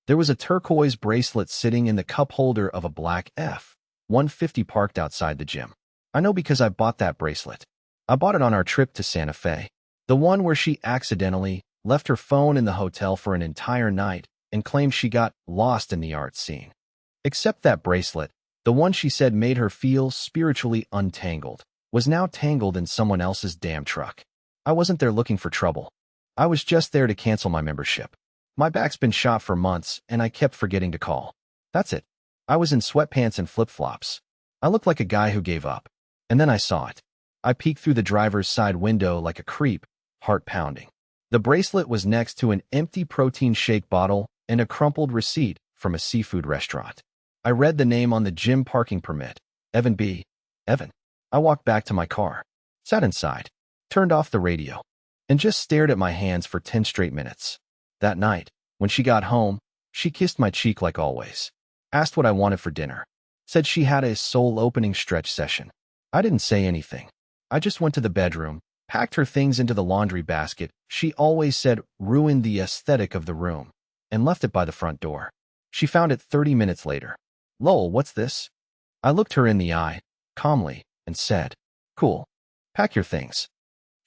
There was a turquoise bracelet sitting in the cup holder of a black F-150 parked outside the gym. I know because I bought that bracelet. I bought it on our trip to Santa Fe. The one where she accidentally left her phone in the hotel for an entire night and claimed she got lost in the art scene. Except that bracelet, the one she said made her feel spiritually untangled, was now tangled in someone else's damn truck. I wasn't there looking for trouble. I was just there to cancel my membership. My back's been shot for months, and I kept forgetting to call. That's it. I was in sweatpants and flip-flops. I looked like a guy who gave up. And then I saw it. I peeked through the driver's side window like a creep, heart pounding. The bracelet was next to an empty protein shake bottle and a crumpled receipt from a seafood restaurant. I read the name on the gym parking permit. Evan B. Evan. I walked back to my car, sat inside, turned off the radio, and just stared at my hands for 10 straight minutes. That night, when she got home, she kissed my cheek like always, asked what I wanted for dinner, said she had a soul-opening stretch session. I didn't say anything. I just went to the bedroom, packed her things into the laundry basket she always said ruined the aesthetic of the room, and left it by the front door. She found it 30 minutes later. Lowell, what's this? I looked her in the eye, calmly, and said, cool. Pack your things.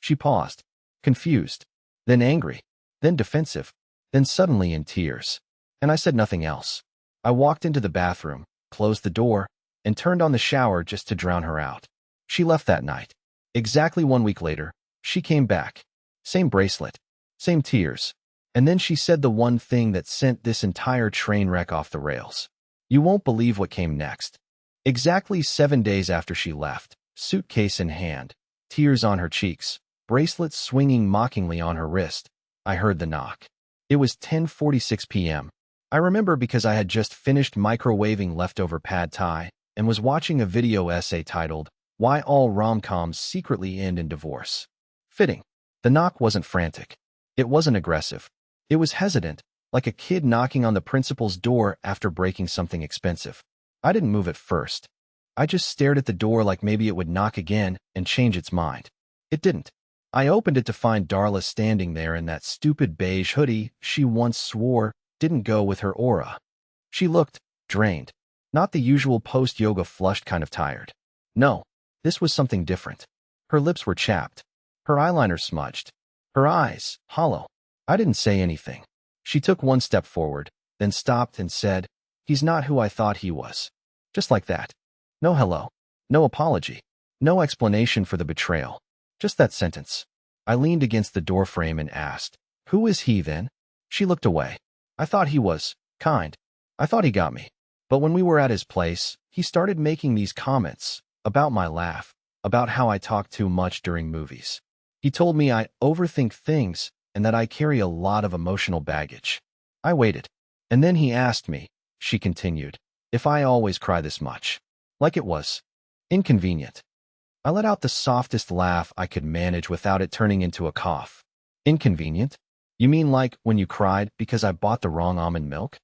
She paused, confused, then angry, then defensive, then suddenly in tears. And I said nothing else. I walked into the bathroom, closed the door, and turned on the shower just to drown her out. She left that night. Exactly 1 week later, she came back. Same bracelet, same tears. And then she said the one thing that sent this entire train wreck off the rails. You won't believe what came next. Exactly 7 days after she left, suitcase in hand, tears on her cheeks, bracelet swinging mockingly on her wrist, I heard the knock. It was 10:46 p.m. I remember because I had just finished microwaving leftover pad thai and was watching a video essay titled, Why All Rom-Coms Secretly End in Divorce. Fitting. The knock wasn't frantic. It wasn't aggressive. It was hesitant, like a kid knocking on the principal's door after breaking something expensive. I didn't move at first. I just stared at the door like maybe it would knock again and change its mind. It didn't. I opened it to find Darla standing there in that stupid beige hoodie she once swore didn't go with her aura. She looked drained. Not the usual post-yoga flushed kind of tired. No, this was something different. Her lips were chapped. Her eyeliner smudged. Her eyes, hollow. I didn't say anything. She took one step forward, then stopped and said, He's not who I thought he was. Just like that. No hello. No apology. No explanation for the betrayal. Just that sentence. I leaned against the doorframe and asked, Who is he then? She looked away. I thought he was kind. I thought he got me. But when we were at his place, he started making these comments about my laugh, about how I talk too much during movies. He told me I overthink things and that I carry a lot of emotional baggage. I waited. And then he asked me, she continued, if I always cry this much. Like it was inconvenient. I let out the softest laugh I could manage without it turning into a cough. Inconvenient? You mean like when you cried because I bought the wrong almond milk?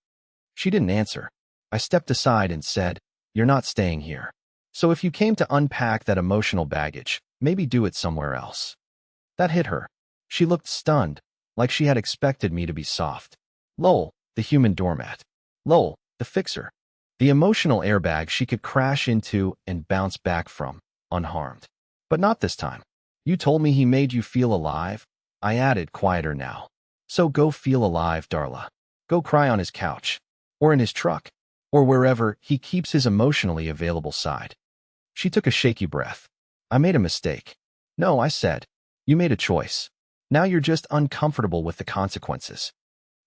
She didn't answer. I stepped aside and said, You're not staying here. So if you came to unpack that emotional baggage, maybe do it somewhere else. That hit her. She looked stunned, like she had expected me to be soft. Lowell, the human doormat. Lowell, the fixer. The emotional airbag she could crash into and bounce back from, unharmed. But not this time. You told me he made you feel alive, I added, quieter now. So go feel alive, Darla. Go cry on his couch, or in his truck, or wherever he keeps his emotionally available side. She took a shaky breath. I made a mistake. No, I said. You made a choice. Now you're just uncomfortable with the consequences.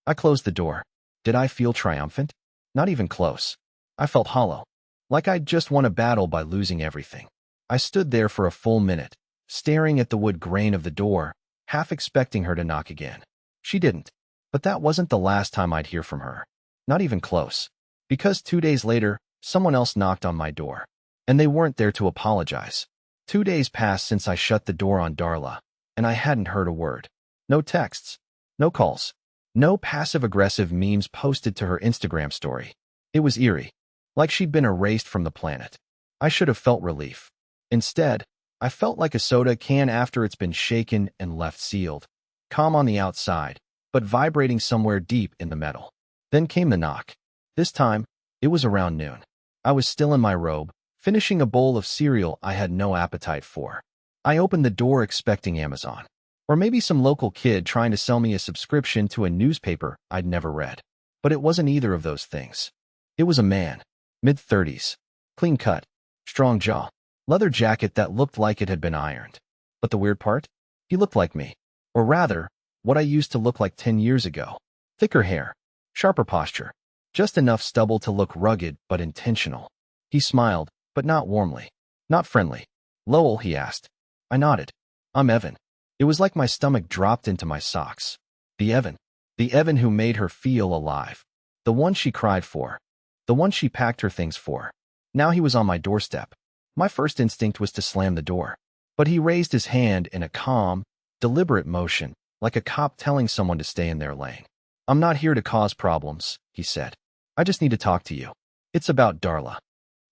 I closed the door. Did I feel triumphant? Not even close. I felt hollow, like I'd just won a battle by losing everything. I stood there for a full minute, staring at the wood grain of the door, half expecting her to knock again. She didn't. But that wasn't the last time I'd hear from her. Not even close. Because 2 days later, someone else knocked on my door. And they weren't there to apologize. 2 days passed since I shut the door on Darla, and I hadn't heard a word. No texts. No calls. No passive-aggressive memes posted to her Instagram story. It was eerie. Like she'd been erased from the planet. I should have felt relief. Instead, I felt like a soda can after it's been shaken and left sealed. Calm on the outside, but vibrating somewhere deep in the metal. Then came the knock. This time, it was around noon. I was still in my robe, finishing a bowl of cereal I had no appetite for. I opened the door expecting Amazon. Or maybe some local kid trying to sell me a subscription to a newspaper I'd never read. But it wasn't either of those things. It was a man, mid-30s, clean cut, strong jaw, leather jacket that looked like it had been ironed. But the weird part? He looked like me. Or rather, what I used to look like 10 years ago. Thicker hair, sharper posture, just enough stubble to look rugged but intentional. He smiled, but not warmly, not friendly. "Lowell," he asked. I nodded. "I'm Evan." It was like my stomach dropped into my socks. The Evan who made her feel alive. The one she cried for. The one she packed her things for. Now he was on my doorstep. My first instinct was to slam the door. But he raised his hand in a calm, deliberate motion, like a cop telling someone to stay in their lane. "I'm not here to cause problems," he said. "I just need to talk to you. It's about Darla."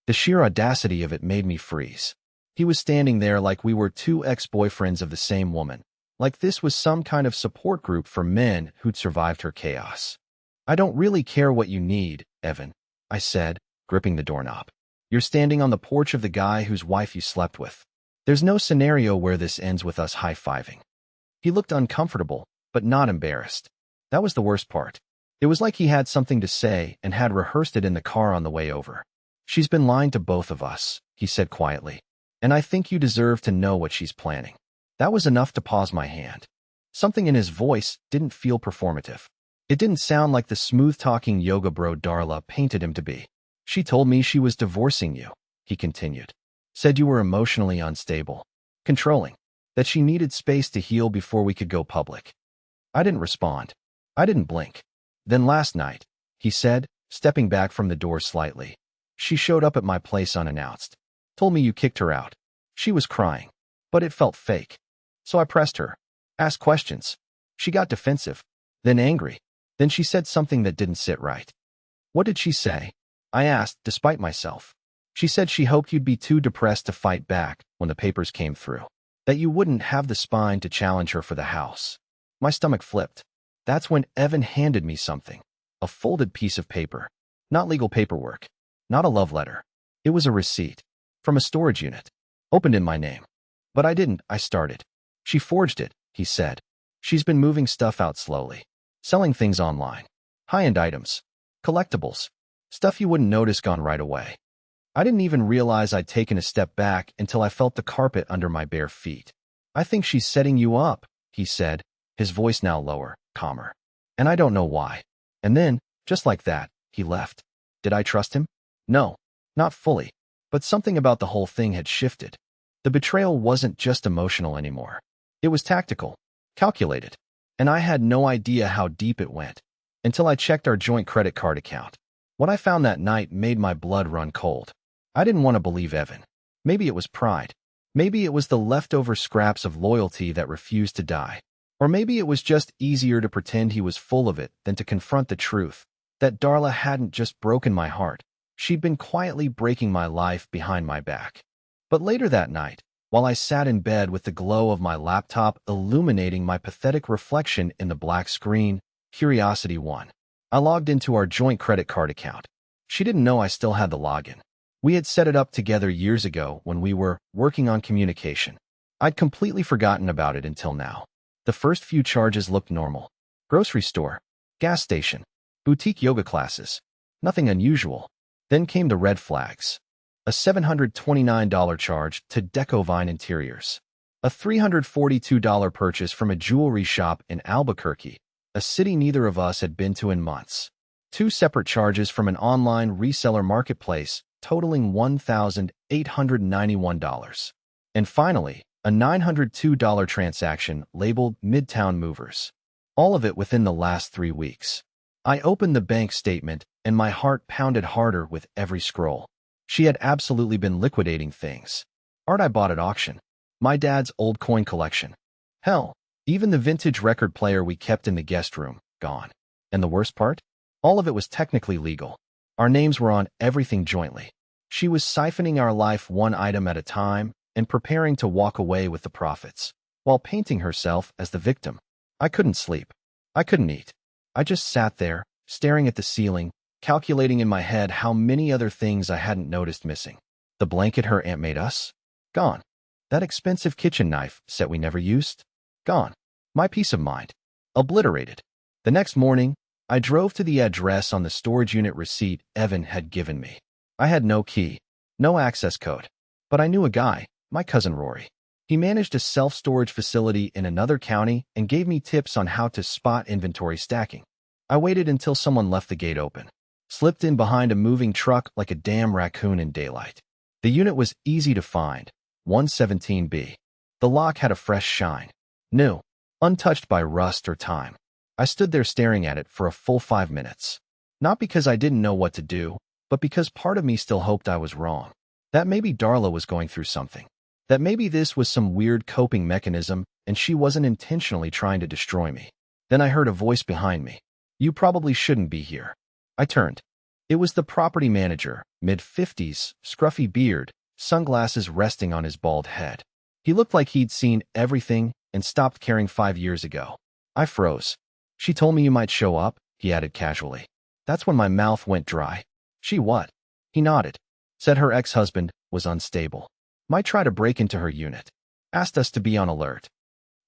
The sheer audacity of it made me freeze. He was standing there like we were two ex-boyfriends of the same woman, like this was some kind of support group for men who'd survived her chaos. "I don't really care what you need, Evan," I said, gripping the doorknob. "You're standing on the porch of the guy whose wife you slept with. There's no scenario where this ends with us high-fiving." He looked uncomfortable, but not embarrassed. That was the worst part. It was like he had something to say and had rehearsed it in the car on the way over. "She's been lying to both of us," he said quietly. "And I think you deserve to know what she's planning." That was enough to pause my hand. Something in his voice didn't feel performative. It didn't sound like the smooth-talking yoga bro Darla painted him to be. "She told me she was divorcing you," he continued. "Said you were emotionally unstable, controlling, that she needed space to heal before we could go public." I didn't respond. I didn't blink. "Then last night," he said, stepping back from the door slightly, "she showed up at my place unannounced. Told me you kicked her out. She was crying, but it felt fake. So I pressed her, asked questions. She got defensive, then angry. Then she said something that didn't sit right." "What did she say?" I asked, despite myself. "She said she hoped you'd be too depressed to fight back when the papers came through. That you wouldn't have the spine to challenge her for the house." My stomach flipped. That's when Evan handed me something. A folded piece of paper. Not legal paperwork. Not a love letter. It was a receipt. From a storage unit. Opened in my name. "But I started." "She forged it," he said. "She's been moving stuff out slowly. Selling things online. High-end items. Collectibles. Stuff you wouldn't notice gone right away." I didn't even realize I'd taken a step back until I felt the carpet under my bare feet. "I think she's setting you up," he said, his voice now lower, calmer. "And I don't know why." And then, just like that, he left. Did I trust him? No, not fully. But something about the whole thing had shifted. The betrayal wasn't just emotional anymore. It was tactical, calculated. And I had no idea how deep it went, until I checked our joint credit card account. What I found that night made my blood run cold. I didn't want to believe Evan. Maybe it was pride. Maybe it was the leftover scraps of loyalty that refused to die. Or maybe it was just easier to pretend he was full of it than to confront the truth, that Darla hadn't just broken my heart. She'd been quietly breaking my life behind my back. But later that night, while I sat in bed with the glow of my laptop illuminating my pathetic reflection in the black screen, curiosity won. I logged into our joint credit card account. She didn't know I still had the login. We had set it up together years ago when we were working on communication. I'd completely forgotten about it until now. The first few charges looked normal. Grocery store, gas station, boutique yoga classes. Nothing unusual. Then came the red flags. A $729 charge to Decovine Interiors. A $342 purchase from a jewelry shop in Albuquerque, a city neither of us had been to in months. 2 separate charges from an online reseller marketplace totaling $1,891. And finally, a $902 transaction labeled Midtown Movers. All of it within the last 3 weeks. I opened the bank statement, and my heart pounded harder with every scroll. She had absolutely been liquidating things. Art I bought at auction. My dad's old coin collection. Hell, even the vintage record player we kept in the guest room, gone. And the worst part? All of it was technically legal. Our names were on everything jointly. She was siphoning our life one item at a time and preparing to walk away with the profits, while painting herself as the victim. I couldn't sleep. I couldn't eat. I just sat there, staring at the ceiling, calculating in my head how many other things I hadn't noticed missing. The blanket her aunt made us? Gone. That expensive kitchen knife set we never used? Gone. My peace of mind. Obliterated. The next morning, I drove to the address on the storage unit receipt Evan had given me. I had no key, no access code, but I knew a guy, my cousin Rory. He managed a self-storage facility in another county and gave me tips on how to spot inventory stacking. I waited until someone left the gate open, slipped in behind a moving truck like a damn raccoon in daylight. The unit was easy to find, 117B. The lock had a fresh shine, new, untouched by rust or time. I stood there staring at it for a full 5 minutes. Not because I didn't know what to do, but because part of me still hoped I was wrong. That maybe Darla was going through something. That maybe this was some weird coping mechanism and she wasn't intentionally trying to destroy me. Then I heard a voice behind me. You probably shouldn't be here. I turned. It was the property manager, mid-50s, scruffy beard, sunglasses resting on his bald head. He looked like he'd seen everything and stopped caring 5 years ago. I froze. She told me you might show up, he added casually. That's when my mouth went dry. She what? He nodded. Said her ex-husband was unstable. Might try to break into her unit. Asked us to be on alert.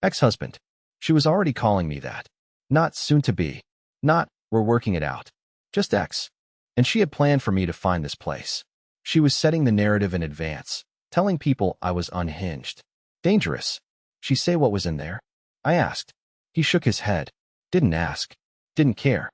Ex-husband. She was already calling me that. Not soon to be. Not, we're working it out. Just ex. And she had planned for me to find this place. She was setting the narrative in advance, telling people I was unhinged. Dangerous. She say what was in there? I asked. He shook his head. Didn't ask. Didn't care.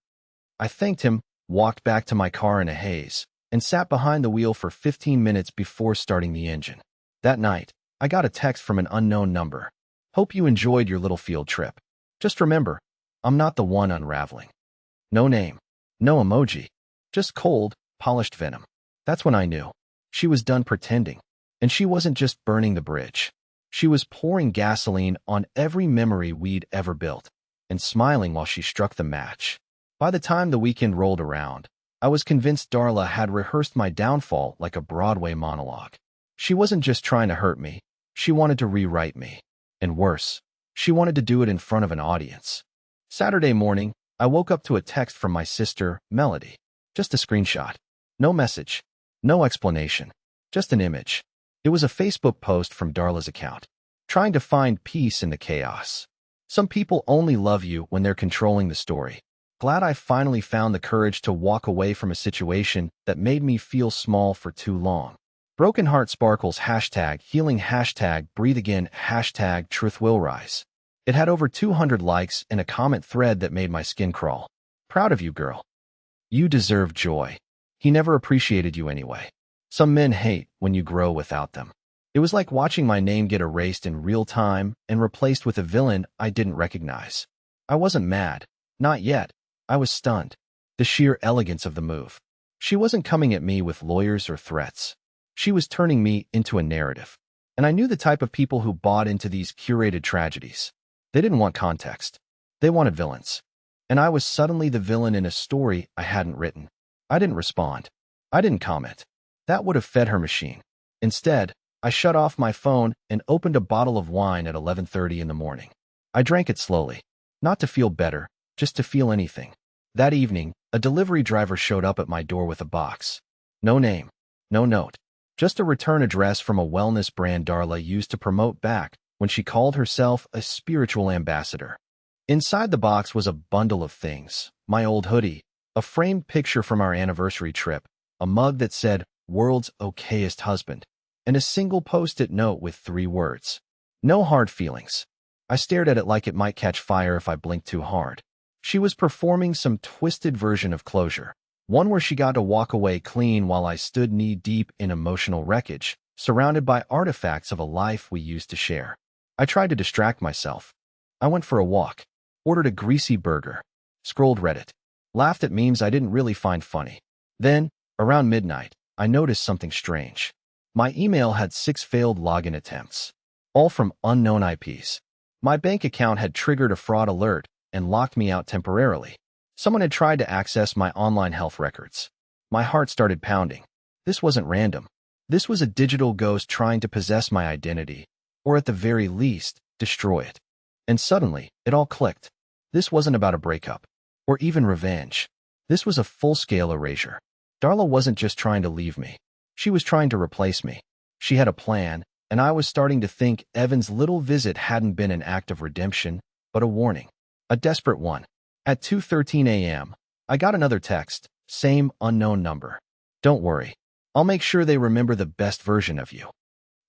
I thanked him, walked back to my car in a haze, and sat behind the wheel for 15 minutes before starting the engine. That night, I got a text from an unknown number. Hope you enjoyed your little field trip. Just remember, I'm not the one unraveling. No name. No emoji. Just cold, polished venom. That's when I knew. She was done pretending. And she wasn't just burning the bridge. She was pouring gasoline on every memory we'd ever built, and smiling while she struck the match. By the time the weekend rolled around, I was convinced Darla had rehearsed my downfall like a Broadway monologue. She wasn't just trying to hurt me. She wanted to rewrite me. And worse, she wanted to do it in front of an audience. Saturday morning, I woke up to a text from my sister, Melody. Just a screenshot. No message. No explanation. Just an image. It was a Facebook post from Darla's account. Trying to find peace in the chaos. Some people only love you when they're controlling the story. Glad I finally found the courage to walk away from a situation that made me feel small for too long. Broken Heart Sparkles # healing # breathe again # truth will rise. It had over 200 likes and a comment thread that made my skin crawl. Proud of you, girl. You deserve joy. He never appreciated you anyway. Some men hate when you grow without them. It was like watching my name get erased in real time and replaced with a villain I didn't recognize. I wasn't mad. Not yet. I was stunned. The sheer elegance of the move. She wasn't coming at me with lawyers or threats. She was turning me into a narrative. And I knew the type of people who bought into these curated tragedies. They didn't want context. They wanted villains. And I was suddenly the villain in a story I hadn't written. I didn't respond. I didn't comment. That would have fed her machine. Instead, I shut off my phone and opened a bottle of wine at 11:30 in the morning. I drank it slowly. Not to feel better, just to feel anything. That evening, a delivery driver showed up at my door with a box. No name. No note. Just a return address from a wellness brand Darla used to promote back when she called herself a spiritual ambassador. Inside the box was a bundle of things. My old hoodie, a framed picture from our anniversary trip, a mug that said, "World's okayest husband," and a single post-it note with 3 words. No hard feelings. I stared at it like it might catch fire if I blinked too hard. She was performing some twisted version of closure. One where she got to walk away clean while I stood knee-deep in emotional wreckage, surrounded by artifacts of a life we used to share. I tried to distract myself. I went for a walk, ordered a greasy burger, scrolled Reddit, laughed at memes I didn't really find funny. Then, around midnight, I noticed something strange. My email had 6 failed login attempts, all from unknown IPs. My bank account had triggered a fraud alert and locked me out temporarily. Someone had tried to access my online health records. My heart started pounding. This wasn't random. This was a digital ghost trying to possess my identity, or at the very least, destroy it. And suddenly, it all clicked. This wasn't about a breakup, or even revenge. This was a full-scale erasure. Darla wasn't just trying to leave me. She was trying to replace me. She had a plan, and I was starting to think Evan's little visit hadn't been an act of redemption, but a warning. A desperate one. At 2:13 a.m., I got another text, same unknown number. Don't worry. I'll make sure they remember the best version of you.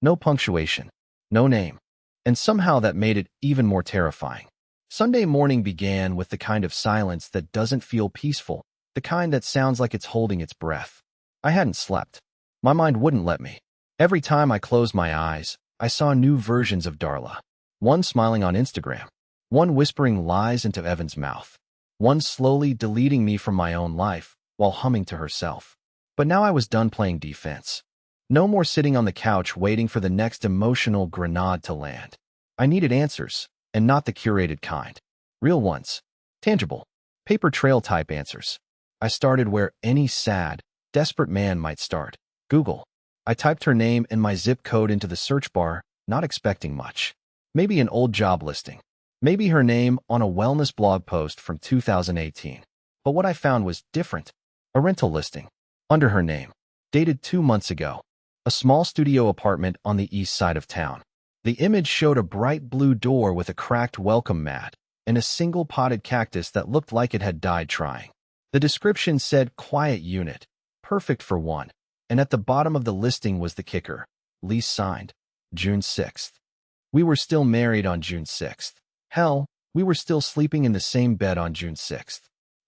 No punctuation. No name. And somehow that made it even more terrifying. Sunday morning began with the kind of silence that doesn't feel peaceful, the kind that sounds like it's holding its breath. I hadn't slept. My mind wouldn't let me. Every time I closed my eyes, I saw new versions of Darla. One smiling on Instagram. One whispering lies into Evan's mouth. One slowly deleting me from my own life while humming to herself. But now I was done playing defense. No more sitting on the couch waiting for the next emotional grenade to land. I needed answers, and not the curated kind. Real ones. Tangible. Paper trail type answers. I started where any sad, desperate man might start. Google. I typed her name and my zip code into the search bar, not expecting much. Maybe an old job listing. Maybe her name on a wellness blog post from 2018. But what I found was different. A rental listing. Under her name. Dated 2 months ago. A small studio apartment on the east side of town. The image showed a bright blue door with a cracked welcome mat and a single potted cactus that looked like it had died trying. The description said quiet unit, perfect for one, and at the bottom of the listing was the kicker. Lease signed. June 6th. We were still married on June 6th. Hell, we were still sleeping in the same bed on June 6th.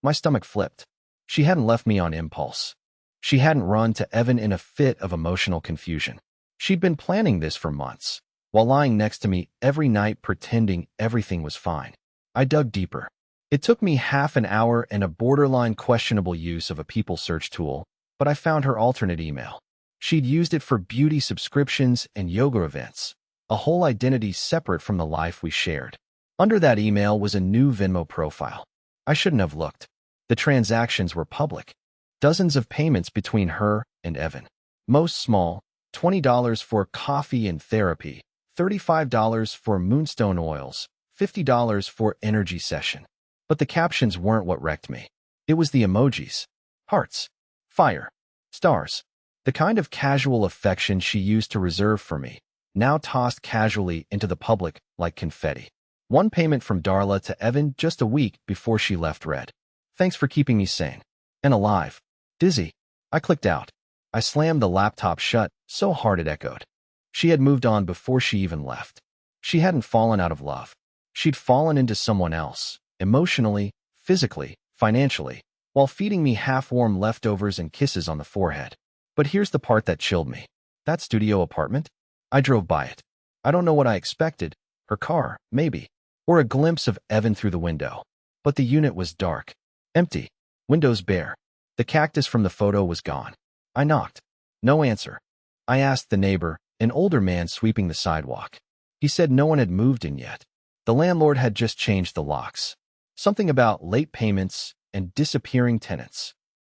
My stomach flipped. She hadn't left me on impulse. She hadn't run to Evan in a fit of emotional confusion. She'd been planning this for months, while lying next to me every night pretending everything was fine. I dug deeper. It took me half an hour and a borderline questionable use of a people search tool, but I found her alternate email. She'd used it for beauty subscriptions and yoga events, a whole identity separate from the life we shared. Under that email was a new Venmo profile. I shouldn't have looked. The transactions were public. Dozens of payments between her and Evan. Most small, $20 for coffee and therapy, $35 for moonstone oils, $50 for energy session. But the captions weren't what wrecked me. It was the emojis. Hearts. Fire. Stars. The kind of casual affection she used to reserve for me, now tossed casually into the public like confetti. One payment from Darla to Evan just a week before she left read, "Thanks for keeping me sane. And alive. Dizzy." I clicked out. I slammed the laptop shut so hard it echoed. She had moved on before she even left. She hadn't fallen out of love. She'd fallen into someone else, emotionally, physically, financially, while feeding me half-warm leftovers and kisses on the forehead. But here's the part that chilled me. That studio apartment? I drove by it. I don't know what I expected. Her car, maybe. Or a glimpse of Evan through the window. But the unit was dark. Empty. Windows bare. The cactus from the photo was gone. I knocked. No answer. I asked the neighbor, an older man sweeping the sidewalk. He said no one had moved in yet. The landlord had just changed the locks. Something about late payments and disappearing tenants.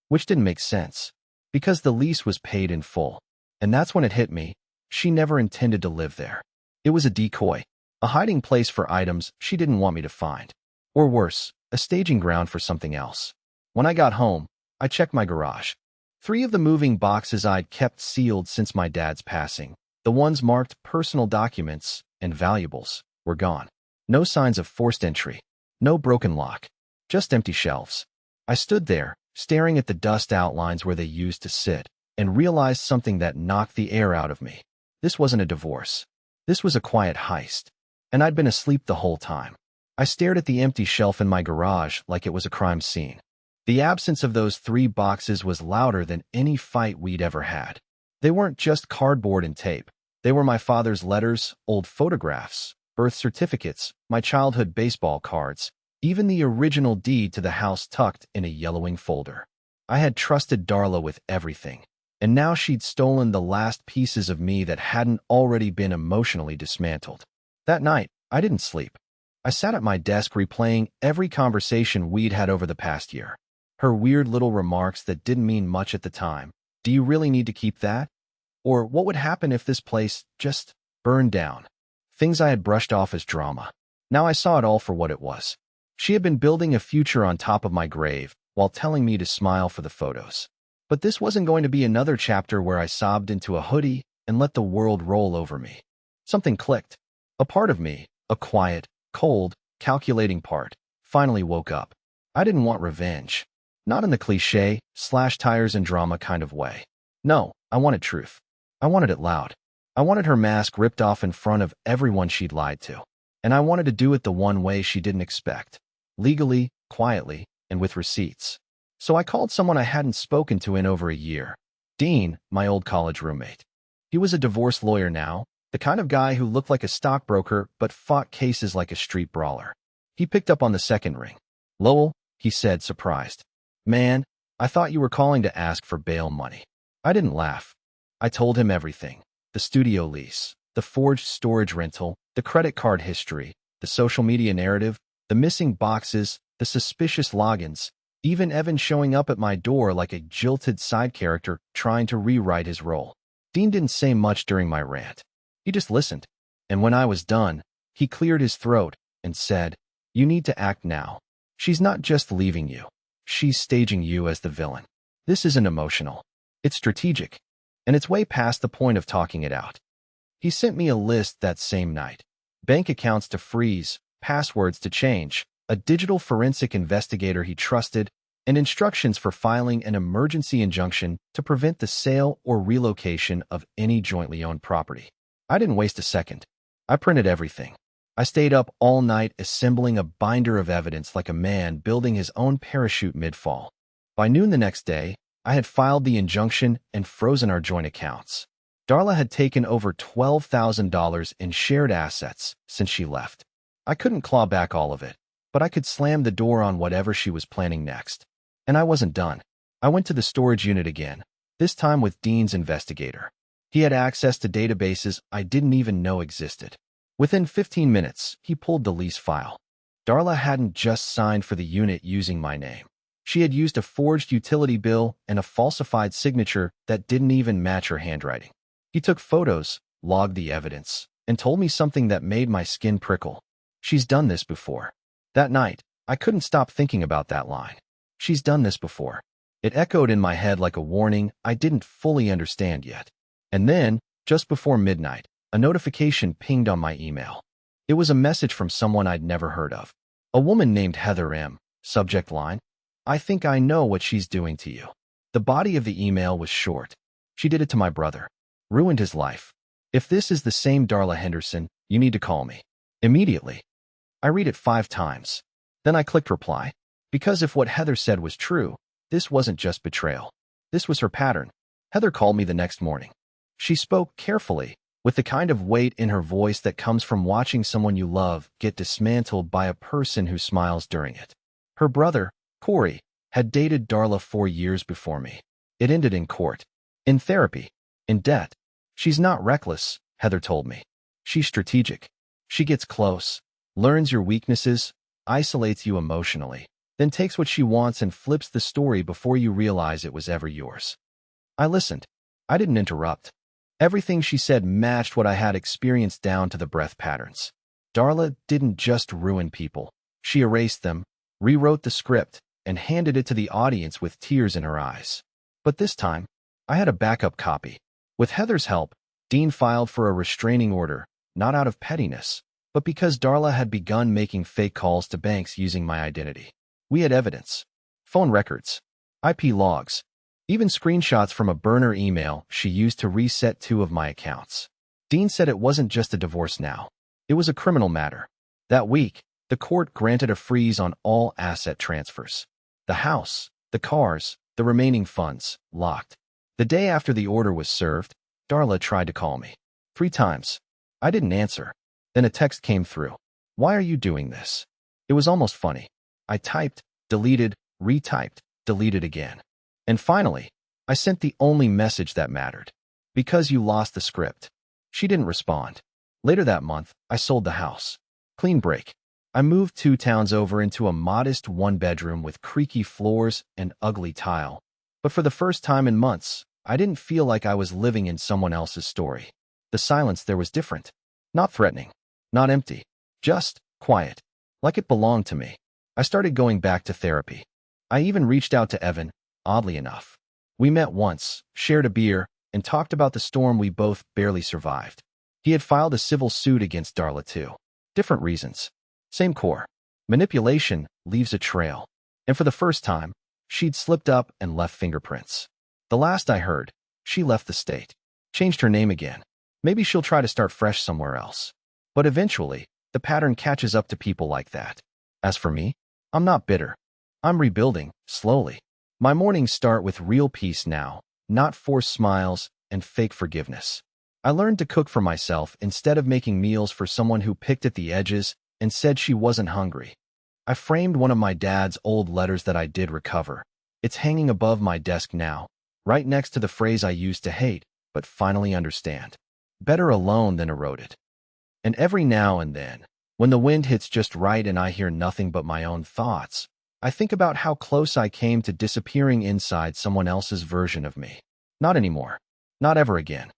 Which didn't make sense, because the lease was paid in full. And that's when it hit me. She never intended to live there. It was a decoy, a hiding place for items she didn't want me to find. Or worse, a staging ground for something else. When I got home, I checked my garage. 3 of the moving boxes I'd kept sealed since my dad's passing, the ones marked personal documents and valuables, were gone. No signs of forced entry. No broken lock. Just empty shelves. I stood there, staring at the dust outlines where they used to sit, and realized something that knocked the air out of me. This wasn't a divorce. This was a quiet heist. And I'd been asleep the whole time. I stared at the empty shelf in my garage like it was a crime scene. The absence of those 3 boxes was louder than any fight we'd ever had. They weren't just cardboard and tape. They were my father's letters, old photographs, birth certificates, my childhood baseball cards, even the original deed to the house tucked in a yellowing folder. I had trusted Darla with everything, and now she'd stolen the last pieces of me that hadn't already been emotionally dismantled. That night, I didn't sleep. I sat at my desk replaying every conversation we'd had over the past year. Her weird little remarks that didn't mean much at the time. Do you really need to keep that? Or what would happen if this place just burned down? Things I had brushed off as drama. Now I saw it all for what it was. She had been building a future on top of my grave, while telling me to smile for the photos. But this wasn't going to be another chapter where I sobbed into a hoodie and let the world roll over me. Something clicked. A part of me, a quiet, cold, calculating part, finally woke up. I didn't want revenge. Not in the cliché, slash tires and drama kind of way. No, I wanted truth. I wanted it loud. I wanted her mask ripped off in front of everyone she'd lied to. And I wanted to do it the one way she didn't expect. Legally, quietly, and with receipts. So I called someone I hadn't spoken to in over a year. Dean, my old college roommate. He was a divorce lawyer now, the kind of guy who looked like a stockbroker but fought cases like a street brawler. He picked up on the second ring. "Lowell," he said, surprised. "Man, I thought you were calling to ask for bail money." I didn't laugh. I told him everything. The studio lease, the forged storage rental, the credit card history, the social media narrative, the missing boxes, the suspicious logins, even Evan showing up at my door like a jilted side character trying to rewrite his role. Dean didn't say much during my rant. He just listened. And when I was done, he cleared his throat and said, "You need to act now. She's not just leaving you. She's staging you as the villain. This isn't emotional. It's strategic. And it's way past the point of talking it out." He sent me a list that same night. Bank accounts to freeze, passwords to change, a digital forensic investigator he trusted, and instructions for filing an emergency injunction to prevent the sale or relocation of any jointly owned property. I didn't waste a second. I printed everything. I stayed up all night assembling a binder of evidence like a man building his own parachute mid-fall. By noon the next day, I had filed the injunction and frozen our joint accounts. Darla had taken over $12,000 in shared assets since she left. I couldn't claw back all of it, but I could slam the door on whatever she was planning next. And I wasn't done. I went to the storage unit again, this time with Dean's investigator. He had access to databases I didn't even know existed. Within 15 minutes, he pulled the lease file. Darla hadn't just signed for the unit using my name. She had used a forged utility bill and a falsified signature that didn't even match her handwriting. He took photos, logged the evidence, and told me something that made my skin prickle. "She's done this before." That night, I couldn't stop thinking about that line. "She's done this before." It echoed in my head like a warning I didn't fully understand yet. And then, just before midnight, a notification pinged on my email. It was a message from someone I'd never heard of. A woman named Heather M. Subject line, "I think I know what she's doing to you." The body of the email was short. "She did it to my brother. Ruined his life. If this is the same Darla Henderson, you need to call me. Immediately." I read it 5 times. Then I clicked reply. Because if what Heather said was true, this wasn't just betrayal. This was her pattern. Heather called me the next morning. She spoke carefully, with the kind of weight in her voice that comes from watching someone you love get dismantled by a person who smiles during it. Her brother, Corey, had dated Darla 4 years before me. It ended in court. In therapy. In debt. "She's not reckless," Heather told me. "She's strategic. She gets close, learns your weaknesses, isolates you emotionally, then takes what she wants and flips the story before you realize it was ever yours." I listened. I didn't interrupt. Everything she said matched what I had experienced down to the breath patterns. Darla didn't just ruin people. She erased them, rewrote the script, and handed it to the audience with tears in her eyes. But this time, I had a backup copy. With Heather's help, Dean filed for a restraining order, not out of pettiness, but because Darla had begun making fake calls to banks using my identity. We had evidence. Phone records, IP logs, even screenshots from a burner email she used to reset 2 of my accounts. Dean said it wasn't just a divorce now. It was a criminal matter. That week, the court granted a freeze on all asset transfers. The house, the cars, the remaining funds, locked. The day after the order was served, Darla tried to call me. 3 times. I didn't answer. Then a text came through. "Why are you doing this?" It was almost funny. I typed, deleted, retyped, deleted again. And finally, I sent the only message that mattered. "Because you lost the script." She didn't respond. Later that month, I sold the house. Clean break. I moved 2 towns over into a modest 1-bedroom with creaky floors and ugly tile. But for the first time in months, I didn't feel like I was living in someone else's story. The silence there was different. Not threatening. Not empty. Just quiet. Like it belonged to me. I started going back to therapy. I even reached out to Evan, oddly enough. We met once, shared a beer, and talked about the storm we both barely survived. He had filed a civil suit against Darla too. Different reasons. Same core. Manipulation leaves a trail. And for the first time, she'd slipped up and left fingerprints. The last I heard, she left the state. Changed her name again. Maybe she'll try to start fresh somewhere else. But eventually, the pattern catches up to people like that. As for me, I'm not bitter. I'm rebuilding, slowly. My mornings start with real peace now, not forced smiles and fake forgiveness. I learned to cook for myself instead of making meals for someone who picked at the edges and said she wasn't hungry. I framed one of my dad's old letters that I did recover. It's hanging above my desk now, right next to the phrase I used to hate, but finally understand. Better alone than eroded. And every now and then, when the wind hits just right and I hear nothing but my own thoughts, I think about how close I came to disappearing inside someone else's version of me. Not anymore. Not ever again.